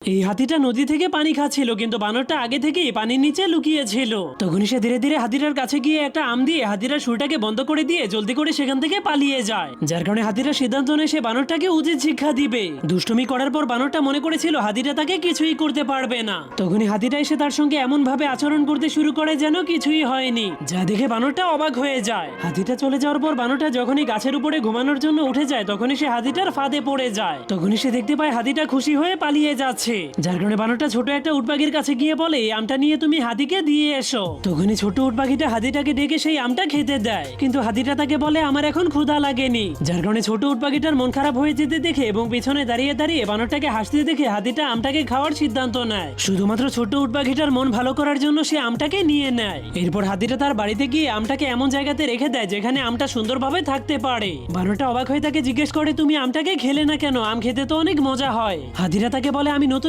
এই হাতিটা নদী থেকে পানি খাচ্ছিল, কিন্তু বানরটা আগে থেকেই পানির নিচে লুকিয়ে ছিল। তখনই সে ধীরে ধীরে হাতিটার কাছে গিয়ে একটা আম দিয়ে হাতিটার সুরটাকে বন্ধ করে দিয়ে জলদি করে সেখান থেকে পালিয়ে যায়। যার কারণে হাতিটা সিদ্ধান্ত নেয় সে বানরটাকে উচিত শিক্ষা দিবে। দুষ্টুমি করার পর বানরটা মনে করেছিল হাতিটা তাকে কিছুই করতে পারবে না। তখনই হাতিটা এসে তার সঙ্গে এমন ভাবে আচরণ করতে শুরু করে যেন কিছুই হয়নি, যা দেখে বানরটা অবাক হয়ে যায়। হাতিটা চলে যাওয়ার পর বানরটা যখনই গাছের উপরে ঘুমানোর জন্য উঠে যায়, তখনই সে হাতিটার ফাঁদে পড়ে যায়। তখনই সে দেখতে পায় হাতিটা খুশি হয়ে পালিয়ে যাচ্ছে। যার কারণে বানরটা ছোট একটা উট পাখির কাছে গিয়ে বলে, এই আমটা নিয়ে তুমি হাতিকে দিয়ে এসো। তখনই ছোট উট পাখিটা হাতিটাকে ডেকে সেই আমটা খেতে দেয়, কিন্তু হাতিটা তাকে বলে আমার এখন ক্ষুধা লাগেনি। যার কারণে ছোট উট পাখিটার মন খারাপ হয়ে যেতে দেখে এবং পিছনে দাঁড়িয়ে দাঁড়িয়ে বানরটাকে হাসতে দেখে হাতিটা আমটাকে খাওয়ার সিদ্ধান্ত নেয়। শুধুমাত্র ছোট উট পাখিটার মন ভালো করার জন্য সে আমটাকে নিয়ে নেয়। এরপর হাতিটা তার বাড়িতে গিয়ে আমটাকে এমন জায়গাতে রেখে দেয় যেখানে আমটা সুন্দরভাবে থাকতে পারে। বানরটা অবাক হয়ে তাকে জিজ্ঞেস করে, তুমি আমটাকে খেলে না কেন? আম খেতে তো অনেক মজা হয়। হাতিরা তাকে বলে, আমি নতুন